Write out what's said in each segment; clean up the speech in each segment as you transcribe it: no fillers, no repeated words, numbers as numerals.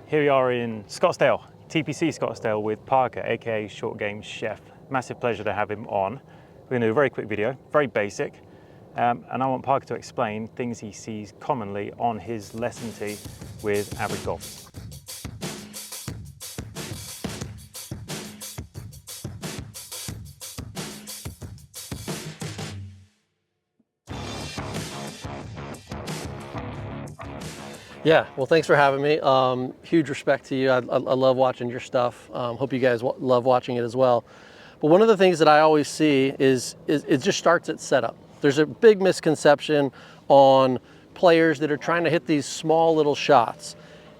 Here we are in Scottsdale, TPC Scottsdale with Parker, aka Short Game Chef. Massive pleasure to have him on. We're going to do a very quick video, very basic, and I want Parker to explain things he sees commonly on his lesson tee with average golfers. Yeah, well, thanks for having me. Huge respect to you. I love watching your stuff. Hope you guys love watching it as well. But one of the things that I always see is it just starts at setup. There's a big misconception on players that are trying to hit these small little shots.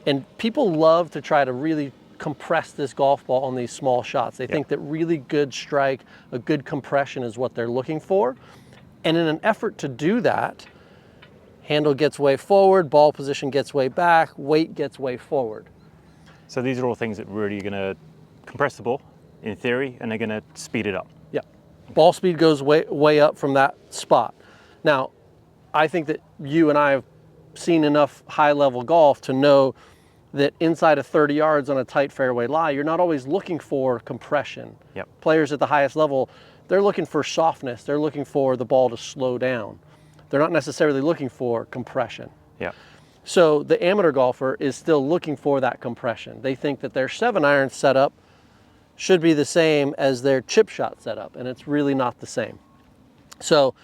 And people love to try to really compress this golf ball on these small shots. They think that really good strike, a good compression is what they're looking for. And in an effort to do that, handle gets way forward, ball position gets way back, weight gets way forward. So these are all things that really are going to compress the ball, in theory, and they're going to speed it up. Yeah, ball speed goes way up from that spot. Now, I think that you and I have seen enough high-level golf to know that inside of 30 yards on a tight fairway lie, you're not always looking for compression. Yep. Players at the highest level, they're looking for softness. They're looking for the ball to slow down. They're not necessarily looking for compression. Yeah. So the amateur golfer is still looking for that compression. They think that their 7-iron setup should be the same as their chip shot setup, and it's really not the same. So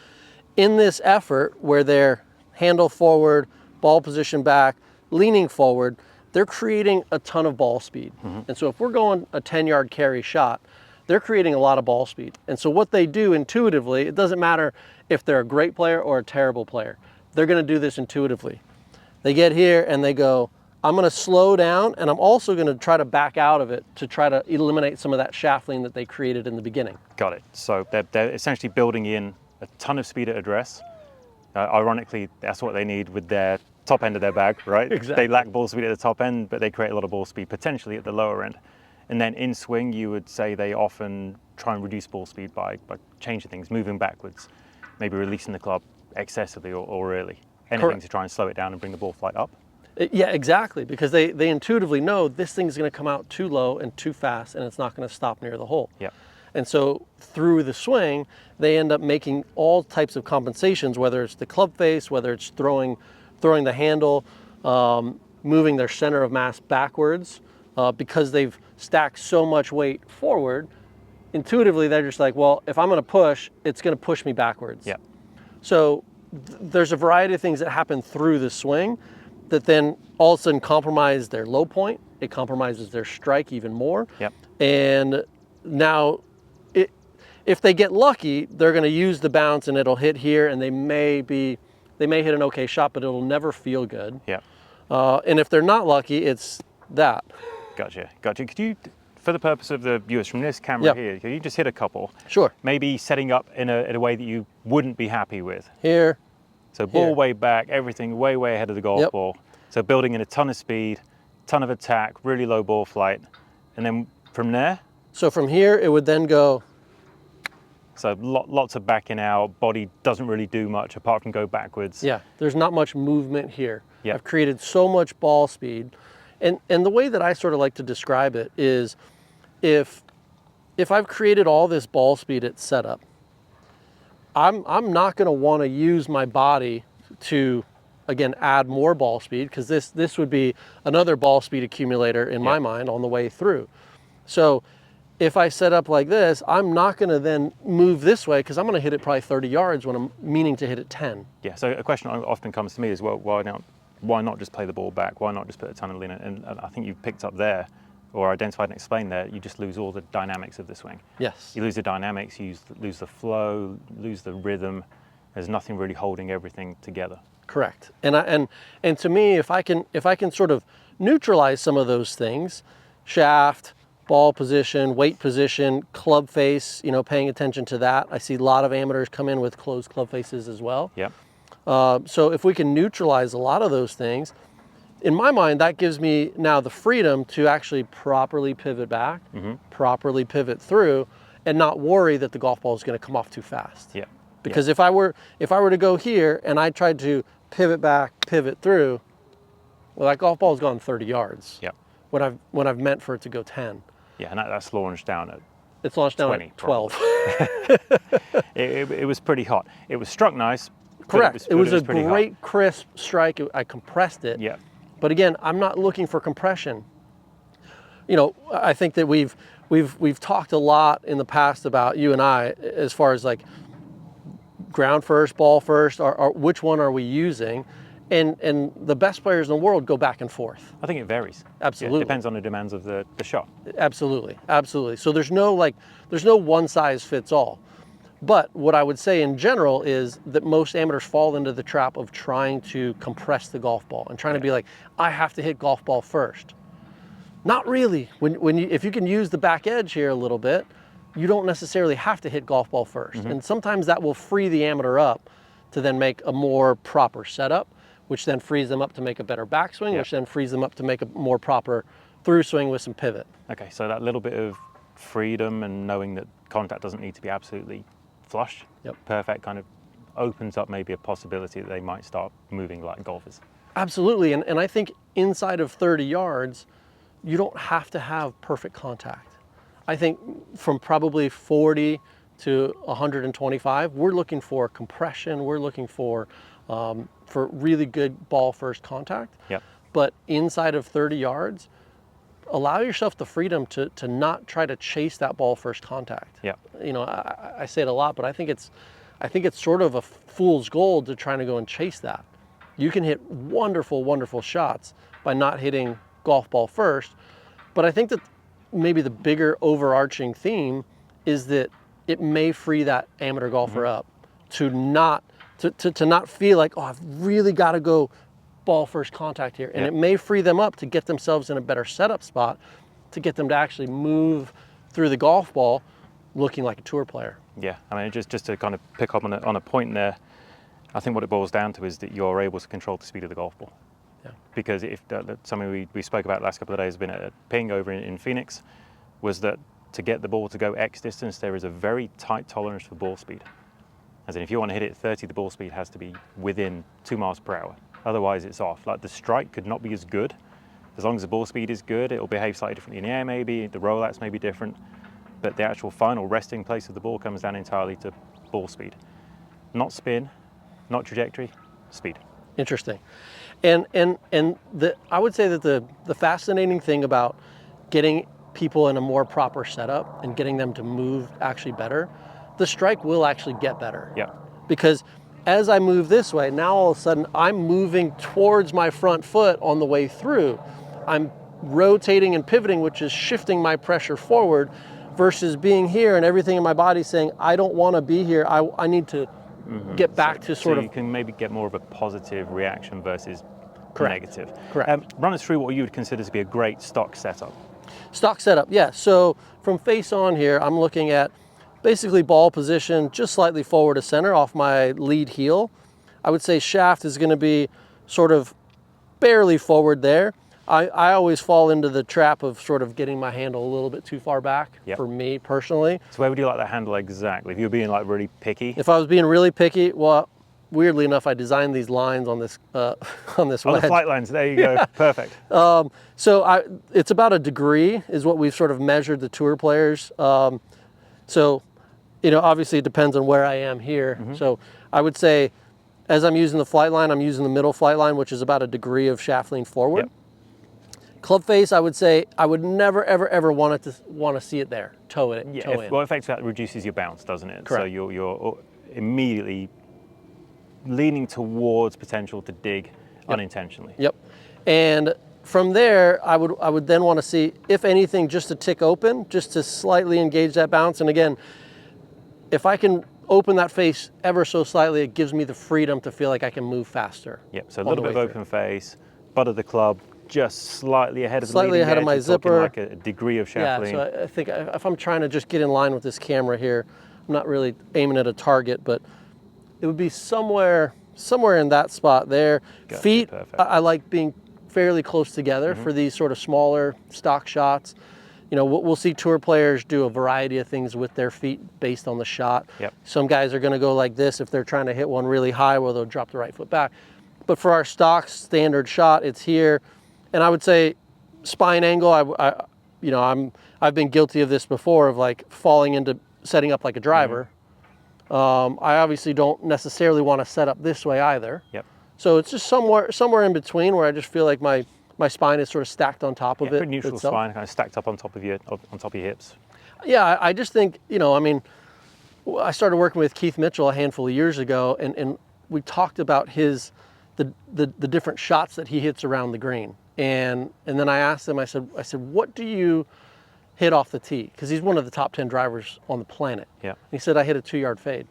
in this effort where they're handle forward, ball position back, leaning forward, they're creating a ton of ball speed. And so if we're going a 10-yard carry shot, they're creating a lot of ball speed. And so what they do intuitively, it doesn't matter if they're a great player or a terrible player, they're gonna do this intuitively. They get here and they go, I'm gonna slow down and I'm also gonna try to back out of it to try to eliminate some of that shaft lean that they created in the beginning. Got it. So they're essentially building in a ton of speed at address. Ironically, that's what they need with their top end of their bag, right? Exactly. They lack ball speed at the top end, but they create a lot of ball speed potentially at the lower end. And then in swing, you would say they often try and reduce ball speed by changing things, moving backwards, maybe releasing the club excessively or really. Anything Correct. to try and slow it down and bring the ball flight up. Yeah, exactly, because they intuitively know this thing's gonna come out too low and too fast and it's not gonna stop near the hole. Yeah. And so through the swing, they end up making all types of compensations, whether it's the club face, whether it's throwing the handle, moving their center of mass backwards, because they've stacked so much weight forward. Intuitively, they're just like, well, if I'm gonna push, it's gonna push me backwards. Yeah. So there's a variety of things that happen through the swing that then all of a sudden compromise their low point. It compromises their strike even more. Yep. And now, if they get lucky, they're gonna use the bounce and it'll hit here and they may hit an okay shot, but it'll never feel good. Yeah. And if they're not lucky, it's that. Gotcha. Could you, for the purpose of the viewers from this camera here, could you just hit a couple? Sure. Maybe setting up in a way that you wouldn't be happy with. Here. So ball Here. way back, everything way ahead of the golf ball. So building in a ton of speed, ton of attack, really low ball flight. And then from there? So from here, it would then go. So lots of backing out, body doesn't really do much apart from go backwards. Yeah, there's not much movement here. Yeah. I've created so much ball speed. And the way that I sort of like to describe it is if I've created all this ball speed at setup, I'm not gonna wanna use my body to, again, add more ball speed, because this would be another ball speed accumulator in my mind on the way through. So if I set up like this, I'm not gonna then move this way because I'm gonna hit it probably 30 yards when I'm meaning to hit it 10. Yeah, so a question often comes to me is, well, why not just play the ball back? Why not just put a ton of lean in? And I think you've picked up there, or identified and explained there, you just lose all the dynamics of the swing. Yes. You lose the dynamics, you lose the flow, lose the rhythm. There's nothing really holding everything together. Correct. And to me, if I can sort of neutralize some of those things, shaft, ball position, weight position, club face, paying attention to that. I see a lot of amateurs come in with closed club faces as well. Yeah. So if we can neutralize a lot of those things, in my mind, that gives me now the freedom to actually properly pivot back, properly pivot through, and not worry that the golf ball is going to come off too fast. Yeah. Because if I were to go here and I tried to pivot back, pivot through, well, that golf ball has gone 30 yards. Yeah. when I've meant for it to go 10. Yeah, and that's launched down at It's launched down 20, at 12. it was pretty hot. It was struck nice. Correct. It was a pretty great hot. crisp strike. I compressed it. Yeah. But again, I'm not looking for compression. You know, I think that we've talked a lot in the past about, you and I, as far as like ground first, ball first, or which one are we using? And the best players in the world go back and forth. I think it varies. Absolutely. Yeah, it depends on the demands of the shot. Absolutely, absolutely. So there's no one size fits all. But what I would say in general is that most amateurs fall into the trap of trying to compress the golf ball and trying to be like, I have to hit golf ball first. Not really. If you can use the back edge here a little bit, you don't necessarily have to hit golf ball first. And sometimes that will free the amateur up to then make a more proper setup, which then frees them up to make a better backswing, which then frees them up to make a more proper through swing with some pivot. Okay, so that little bit of freedom and knowing that contact doesn't need to be absolutely flush, perfect, kind of opens up maybe a possibility that they might start moving like golfers. Absolutely, and I think inside of 30 yards, you don't have to have perfect contact. I think from probably 40 to 125, we're looking for compression, we're looking for really good ball first contact. Yep. But inside of 30 yards, allow yourself the freedom to not try to chase that ball first contact. Yeah. You know, I say it a lot, but I think it's sort of a fool's gold to trying to go and chase that. You can hit wonderful, wonderful shots by not hitting golf ball first. But I think that maybe the bigger overarching theme is that it may free that amateur golfer up to not feel like, oh, I've really got to go ball first contact here. And it may free them up to get themselves in a better setup spot to get them to actually move through the golf ball looking like a tour player. Yeah, I mean, just to kind of pick up on a point there, I think what it boils down to is that you're able to control the speed of the golf ball. Yeah. Because if something we spoke about the last couple of days has been at a ping over in Phoenix, was that to get the ball to go X distance, there is a very tight tolerance for ball speed. As in, if you want to hit it 30, the ball speed has to be within 2 miles per hour. Otherwise, it's off. Like, the strike could not be as good. As long as the ball speed is good, it will behave slightly differently in the air maybe, the rollouts may be different, but the actual final resting place of the ball comes down entirely to ball speed. Not spin, not trajectory, speed. Interesting. And I would say that the fascinating thing about getting people in a more proper setup and getting them to move actually better, the strike will actually get better. Yeah. Because as I move this way, now all of a sudden I'm moving towards my front foot on the way through. I'm rotating and pivoting, which is shifting my pressure forward versus being here and everything in my body saying, I don't want to be here. I need to get back to sort of. You can maybe get more of a positive reaction versus negative. Correct. Run us through what you would consider to be a great stock setup. Stock setup, yeah. So from face on here, I'm looking at basically ball position just slightly forward to center off my lead heel. I would say shaft is going to be sort of barely forward there. I always fall into the trap of sort of getting my handle a little bit too far back for me personally. So where would you like the handle exactly? If you were being like really picky? If I was being really picky, well, weirdly enough, I designed these lines on this wedge. Oh, the flight lines, there you go, perfect. So it's about a degree is what we've sort of measured the tour players. So, you know, obviously it depends on where I am here. So I would say as I'm using the flight line, I'm using the middle flight line, which is about a degree of shaft lean forward. Club face, I would say I would never, ever, ever want to see it there, toe it, toe in. Well, effectively that reduces your bounce, doesn't it? Correct. So you're immediately leaning towards potential to dig unintentionally. Yep. And from there, I would then want to see, if anything, just a tick open, just to slightly engage that bounce. And again, if I can open that face ever so slightly, it gives me the freedom to feel like I can move faster. Yep. So a little bit of open face, butt of the club, just slightly ahead of the leading ahead of edge. my You're zipper. talking like a degree of shaft lean. So I think if I'm trying to just get in line with this camera here, I'm not really aiming at a target, but it would be somewhere in that spot there. Gotcha, feet, perfect. I like being fairly close together for these sort of smaller stock shots. You know, we'll see tour players do a variety of things with their feet based on the shot. Yep. Some guys are going to go like this if they're trying to hit one really high, where they'll drop the right foot back. But for our stock standard shot, it's here. And I would say spine angle, I've been guilty of this before, of like falling into setting up like a driver. I obviously don't necessarily want to set up this way either. Yep. So it's just somewhere in between, where I just feel like my spine is sort of stacked on top of it. Pretty neutral itself. spine, kind of stacked up on top of your hips. Yeah, I just think, I mean, I started working with Keith Mitchell a handful of years ago, and we talked about the different shots that he hits around the green. And then I asked him, I said, what do you hit off the tee? Because he's one of the top 10 drivers on the planet. Yeah. He said, I hit a 2-yard fade.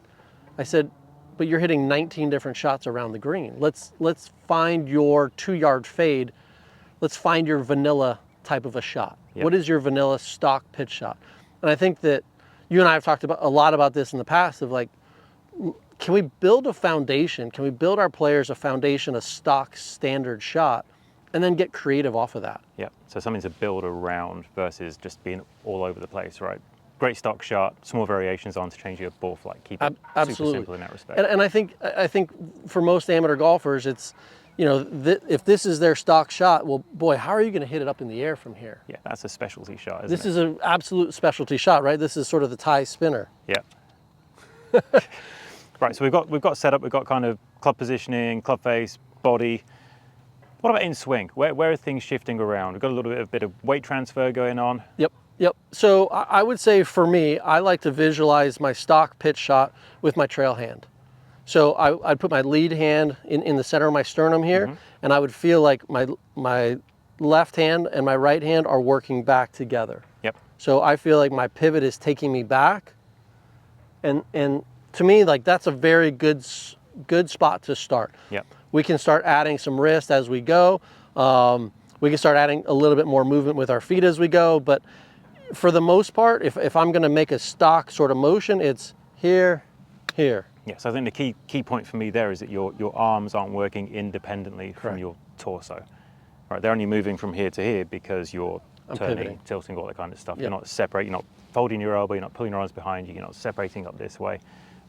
I said, but you're hitting 19 different shots around the green. Let's find your 2-yard fade. Let's find your vanilla type of a shot. Yep. What is your vanilla stock pitch shot? And I think that you and I have talked a lot about this in the past, of like, can we build a foundation? Can we build our players a foundation, a stock standard shot, and then get creative off of that? Yeah, so something to build around versus just being all over the place, right? Great stock shot, small variations on to change your ball flight. Keep it super simple in that respect. And I think for most amateur golfers, it's, if this is their stock shot, well, boy, how are you going to hit it up in the air from here? Yeah, that's a specialty shot, isn't This it? is an absolute specialty shot, right? This is sort of the tie spinner. Yeah. Right, so we've got setup, we've got kind of club positioning, club face, body. What about in swing? Where are things shifting around? We've got a bit of weight transfer going on. Yep. So I would say for me, I like to visualize my stock pitch shot with my trail hand. So I'd put my lead hand in the center of my sternum here, and I would feel like my left hand and my right hand are working back together. Yep. So I feel like my pivot is taking me back, and to me, like, that's a very good spot to start. Yep. We can start adding some wrist as we go. We can start adding a little bit more movement with our feet as we go. But for the most part, if I'm going to make a stock sort of motion, it's here, here. Yeah, so I think the key point for me there is that your arms aren't working independently from Correct. your torso. Right, they're only moving from here to here because you're turning, pivoting. tilting, all that kind of stuff. Yep. You're not separating, you're not folding your elbow, you're not pulling your arms behind you, you're not separating up this way.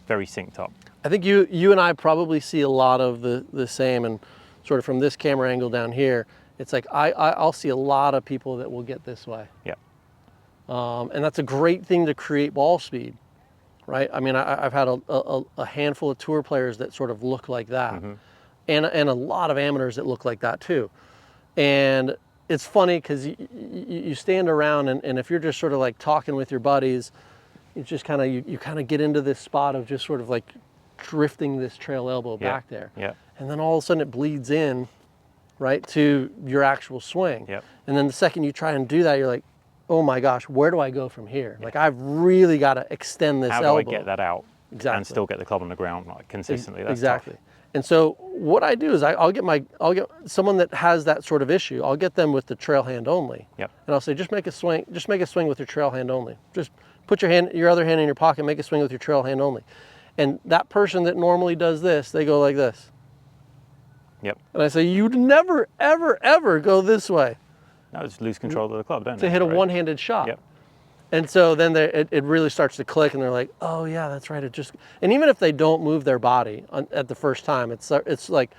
Very synced up. I think you and I probably see a lot of the same, and sort of from this camera angle down here, it's like I'll see a lot of people that will get this way. Yeah. And that's a great thing to create ball speed, right? I mean, I've had a handful of tour players that sort of look like that, and a lot of amateurs that look like that too. And it's funny because you stand around, and if you're just sort of like talking with your buddies, it's just kind of you kind of get into this spot of just sort of like drifting this trail elbow back there. Yeah. And then all of a sudden it bleeds in, right, to your actual swing. Yep. And then the second you try and do that, you're like, oh my gosh, where do I go from here? Like, I've really got to extend this elbow. How do I get that out Exactly. and still get the club on the ground like consistently? That's Exactly. tough. And so what I do is I'll get someone that has that sort of issue. I'll get them with the trail hand only. Yep. And I'll say, just make a swing with your trail hand only. Just put your other hand in your pocket, make a swing with your trail hand only. And that person that normally does this, they go like this. Yep. And I say, you'd never, ever, ever go this way No, just lose control of the club, don't to they? hit a Right? one-handed shot. Yep. And so then it really starts to click, and they're like, oh yeah, that's right. And even if they don't move their body at the first time, it's like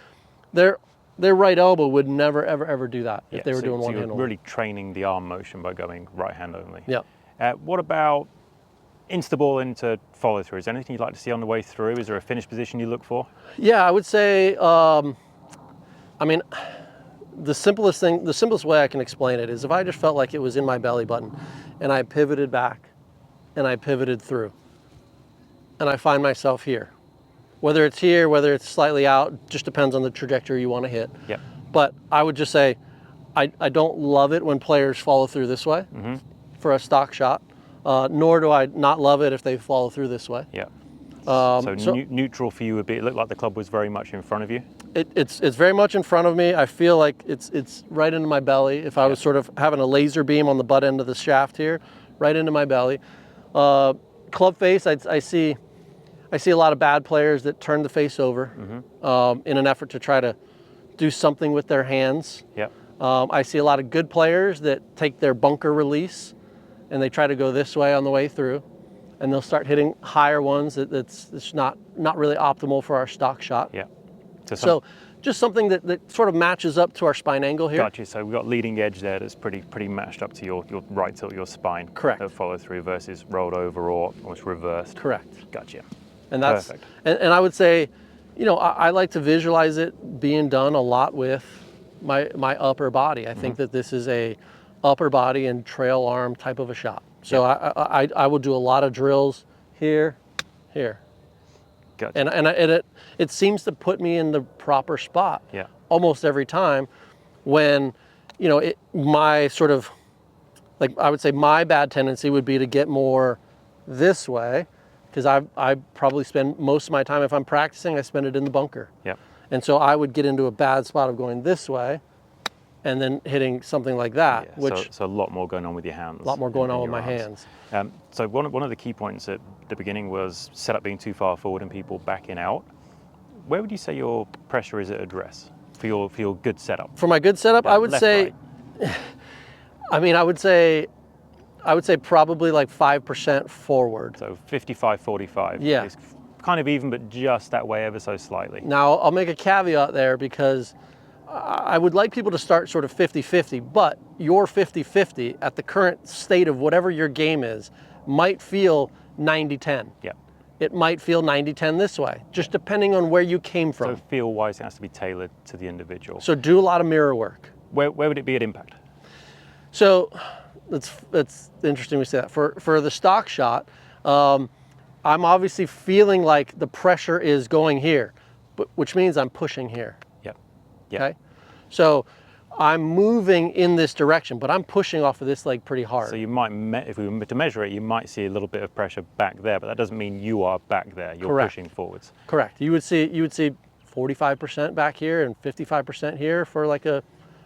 their right elbow would never, ever, ever do that if they were doing one hand you're only. really training the arm motion by going right hand only. Yep. What about insta ball into follow through? Is there anything you'd like to see on the way through? Is there a finish position you look for? Yeah, I would say, I mean, the simplest way I can explain it is if I just felt like it was in my belly button and I pivoted back and I pivoted through and I find myself here. Whether it's here, whether it's slightly out, just depends on the trajectory you want to hit. Yep. But I would just say, I don't love it when players follow through this way for a stock shot, nor do I not love it if they follow through this way. Yeah. So Neutral for you would be, it looked like the club was very much in front of you. It's very much in front of me. I feel like it's right into my belly. If I was sort of having a laser beam on the butt end of the shaft here, right into my belly. Club face, I see a lot of bad players that turn the face over in an effort to try to do something with their hands. Yep. I see a lot of good players that take their bunker release and they try to go this way on the way through, and they'll start hitting higher ones that's not really optimal for our stock shot. Yeah. So just something that sort of matches up to our spine angle here. Gotcha. So we've got leading edge there that's pretty matched up to your right tilt, your spine. Correct. Follow through versus rolled over or almost reversed. Correct. Gotcha. And that's perfect. And I would say, you know, I like to visualize it being done a lot with my upper body. I think that this is a upper body and trail arm type of a shot. So I will do a lot of drills here, here. Gotcha. And it seems to put me in the proper spot almost every time when, you know, my sort of, like I would say my bad tendency would be to get more this way, because I probably spend most of my time, if I'm practicing, I spend it in the bunker. Yep. And so I would get into a bad spot of going this way and then hitting something like that, Yeah, which so a lot more going on with your hands. a lot more going on with my arms. hands. So one of the key points at the beginning was setup being too far forward and people backing out. Where would you say your pressure is at address for your good setup? For my good setup, I would left, say, right. I mean, I would say probably like 5% forward. So 55-45. Yeah. It's kind of even, but just that way ever so slightly. Now, I'll make a caveat there, because I would like people to start sort of 50-50, but your 50-50 at the current state of whatever your game is might feel 90-10. Yeah. It might feel 90-10 this way, just depending on where you came from. So feel-wise, it has to be tailored to the individual. So do a lot of mirror work. Where would it be at impact? So it's interesting we say that. For the stock shot, I'm obviously feeling like the pressure is going here, which means I'm pushing here. Yep. Yep. Okay, so I'm moving in this direction, but I'm pushing off of this leg pretty hard. So you might, if we were to measure it, you might see a little bit of pressure back there, but that doesn't mean you are back there. You're Correct. pushing forwards. Correct. You would see 45% back here and 55% here for like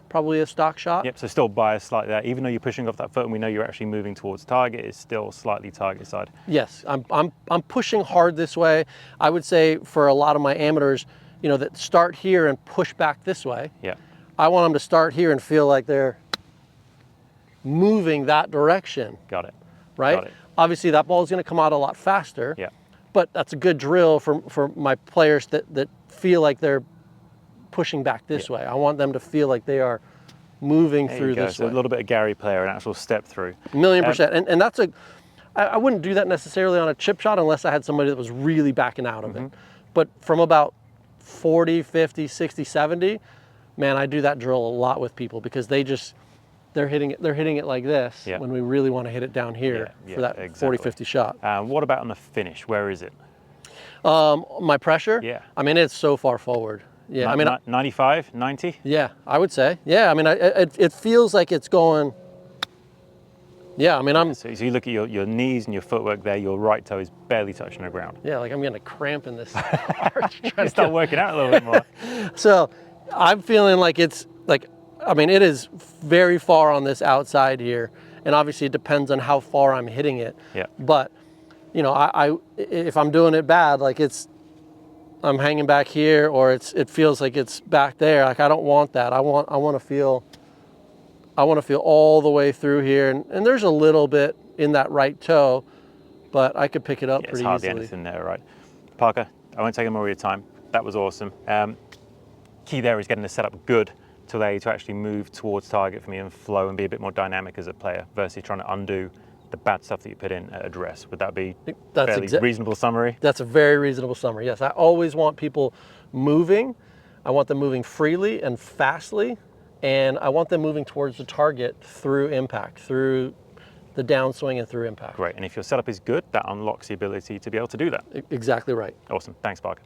probably a stock shot. Yep. So still biased slightly there, even though you're pushing off that foot, and we know you're actually moving towards target. It's still slightly target side. Yes, I'm pushing hard this way. I would say for a lot of my amateurs, you know, that start here and push back this way. Yeah. I want them to start here and feel like they're moving that direction. Got it. Right? Got it. Obviously, that ball is going to come out a lot faster. Yeah. But that's a good drill for my players that feel like they're pushing back this way. I want them to feel like they are moving There through you go. this So way. a little bit of Gary Player, an actual step through. 1,000,000%. And that's I wouldn't do that necessarily on a chip shot unless I had somebody that was really backing out of it. But from about 40, 50, 60, 70, man, I do that drill a lot with people, because they're hitting it like this when we really want to hit it down here for that exactly. 40, 50 shot. What about on the finish? Where is it? My pressure? Yeah. I mean, it's so far forward. Yeah, I mean, 95, 90? yeah, I would say. Yeah, I mean, it feels like it's going. Yeah, I mean, So you look at your knees and your footwork there, your right toe is barely touching the ground. yeah, like I'm getting a cramp in this arch. You start working out a little bit more. So I'm feeling like it's like, I mean, it is very far on this outside here, and obviously it depends on how far I'm hitting it. Yeah. But, you know, if I'm doing it bad, like I'm hanging back here, or it feels like it's back there. Like I don't want that. I want to feel all the way through here, and there's a little bit in that right toe, but I could pick it up pretty It's hardly easily. anything there, right? Parker, I won't take any more of your time. That was awesome. Key there is getting the setup good to allow you to actually move towards target for me and flow and be a bit more dynamic as a player versus trying to undo the bad stuff that you put in at address. Would that be fairly reasonable summary? That's a very reasonable summary. Yes, I always want people moving. I want them moving freely and fastly, and I want them moving towards the target through impact, through the downswing and through impact. Great, and if your setup is good, that unlocks the ability to be able to do that. Exactly right. Awesome, thanks Parker.